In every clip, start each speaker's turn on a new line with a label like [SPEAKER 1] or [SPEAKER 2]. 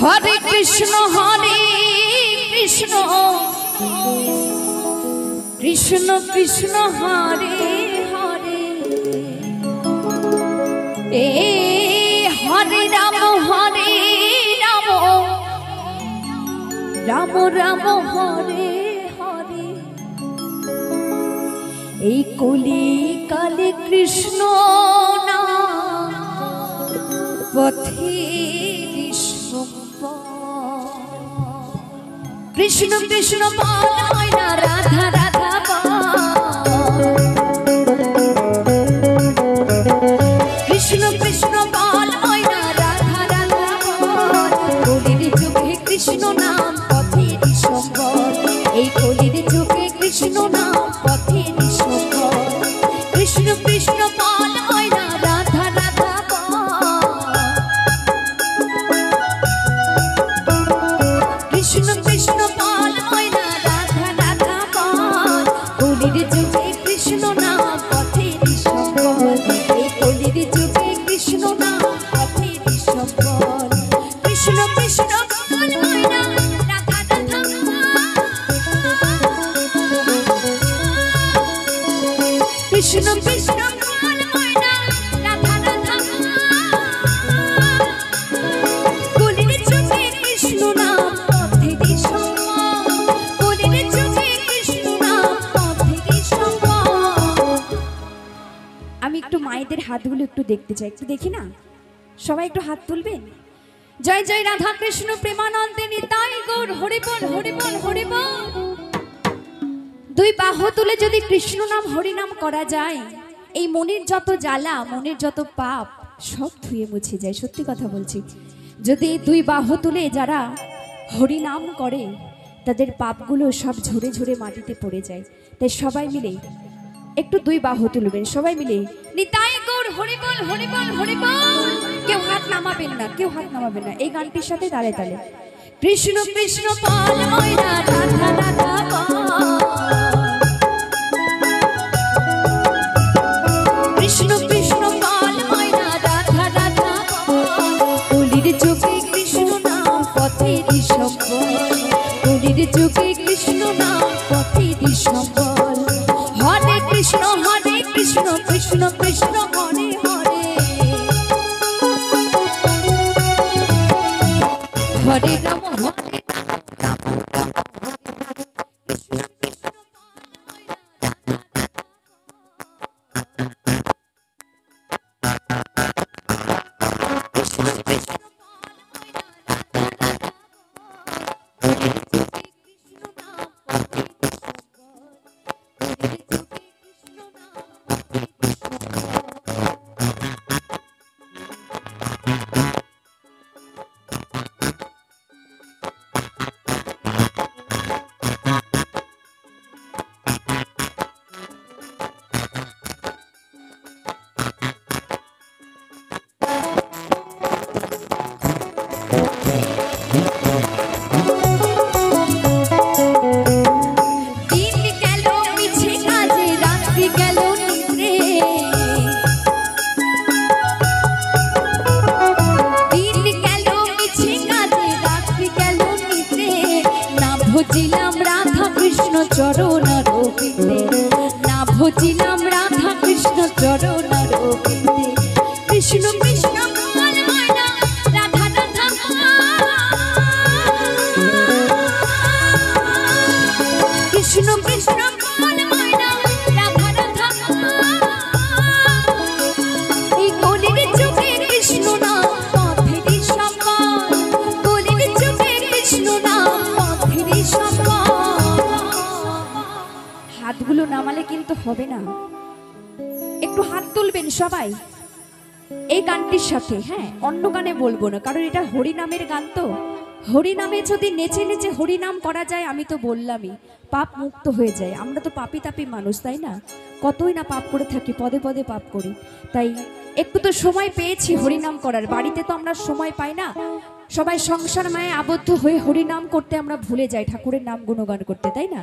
[SPEAKER 1] हरे कृष्ण कृष्ण कृष्ण हरे हरे हरे राम राम राम हरे हरे এই কলি কালে কৃষ্ণ নাম পথে কৃষ্ণ কৃষ্ণ বল না রাধা রাধা কৃষ্ণ কৃষ্ণ বল না রাধা রাধা কলির যুগে কৃষ্ণ নাম পথে সম্বল এই কলির যুগে কৃষ্ণ নাম পথে সম্বল কৃষ্ণ কৃষ্ণ বল না রাধা রাধা কৃষ্ণ কৃষ্ণ বল না রাধা রাধা কলির যুগে কৃষ্ণ নাম পথে সম্বল এই কলির যুগে কৃষ্ণ নাম পথে সম্বল কৃষ্ণ কৃষ্ণ বল না রাধা রাধা কৃষ্ণ কৃষ্ণ বল না রাধা রাধা কলির যুগে কৃষ্ণ নাম পথে সম্বল কলির যুগে কৃষ্ণ নাম পথে সম্বল। আমি একটু মায়েদের হাতগুলো একটু দেখতে চাই, একটু দেখি না, সবাই একটু হাত তুলবেন। জয় জয় রাধা কৃষ্ণ প্রেমানন্দে নিতাই গৌর হরি বল হরি বল হরি বল। দুই বাহু তুলে যদি কৃষ্ণ নাম হরি নাম করা যায়, এই মনের যত জ্বালা মনের যত পাপ সব ধুয়ে মুছে যায়। সত্যি কথা বলছি, যদি দুই বাহু তুলে যারা হরি নাম করে তাদের পাপগুলো সব ঝরে ঝরে মাটিতে পড়ে যায়। তাই সবাই মিলে একটু দুই বাহু তুলবেন, সবাই মিলে নিতাই গৌর হরি বল হরি বল হরি বল। কেউ হাত নামাবেন না, কেউ হাত নামাবেন না, এই গানটির সাথে তালে তালে কৃষ্ণ কৃষ্ণ বল ময়না রাধা রাধা কৃষ্ণ কৃষ্ণ বল ময়না রাধা রাধা কলির যুগে কৃষ্ণ নাম পথে সম্বল কলির যুগে কৃষ্ণ নাম পথে সম্বল হরে কৃষ্ণ কৃষ্ণ কৃষ্ণ হরে হরে হরে রাম হরে ভজিলাম রাধা কৃষ্ণ চরণ রবিতে না ভজিলাম রাধা কৃষ্ণ চরণ রবিতে কৃষ্ণ কৃষ্ণ বল ময়না রাধা রাধা কৃষ্ণ কৃষ্ণ বল ময়না রাধা রাধা এই কলির যুগে কৃষ্ণ নাম পথে সম্বল কলির যুগে কৃষ্ণ নাম হাতগুলো নামালে কিন্তু হবে না, একটু হাত তুলবেন সবাই এই গানটির সাথে। হ্যাঁ, অন্য গানে বলবো না, কারণ এটা হরি নামের গান। তো হরি নামে যদি নেচে নেচে হরি নাম করা যায়, আমি তো বললামই পাপ মুক্ত হয়ে যায়। আমরা তো পাপি তাপি মানুষ, তাই না? কতই না পাপ করে থাকি, পদে পদে পাপ করি। তাই একটু তো সময় পেয়েছি হরিনাম করার, বাড়িতে তো আমরা সময় পাই না। সবাই সংসার মায়ে আবদ্ধ হয়ে হরিনাম করতে আমরা ভুলে যাই, ঠাকুরের নাম গুণগান করতে, তাই না?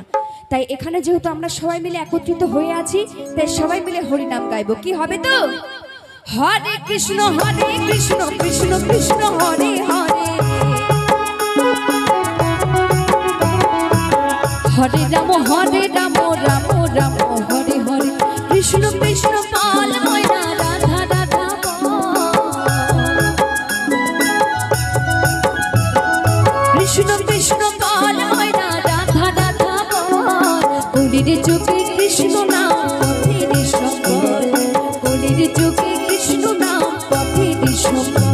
[SPEAKER 1] তাই এখানে যেহেতু আমরা সবাই মিলে একত্রিত হয়ে আছি, তাই সবাই মিলে হরিনাম গাইবো। কি হবে তো? হরে কৃষ্ণ কৃষ্ণ কৃষ্ণ হরে হরে হরে রাম রাম রাম হরে হরে কৃষ্ণ কৃষ্ণ কাল ময়না রাধা রাধা কৃষ্ণ কৃষ্ণ কাল ময়না রাধা রাধা কলির যুগে কৃষ্ণ নাম পথের সম্বল কলির যুগে কৃষ্ণ নাম পথের সম্বল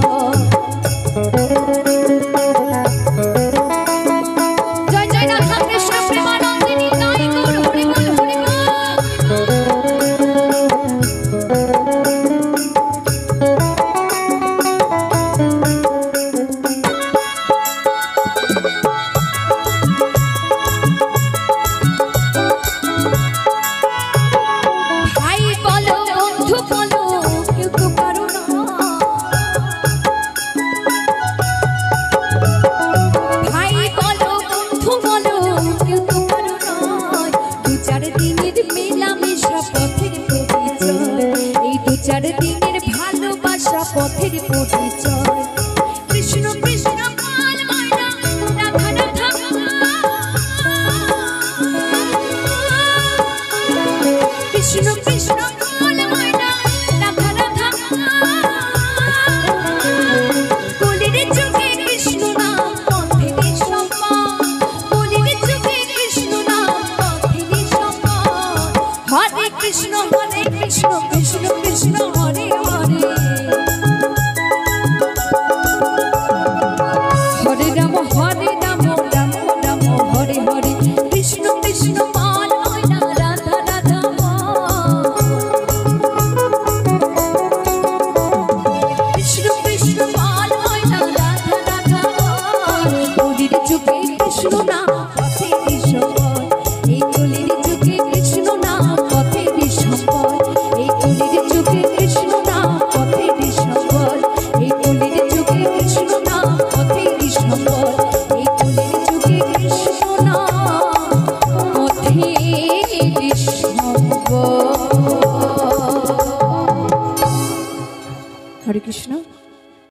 [SPEAKER 1] চার দিন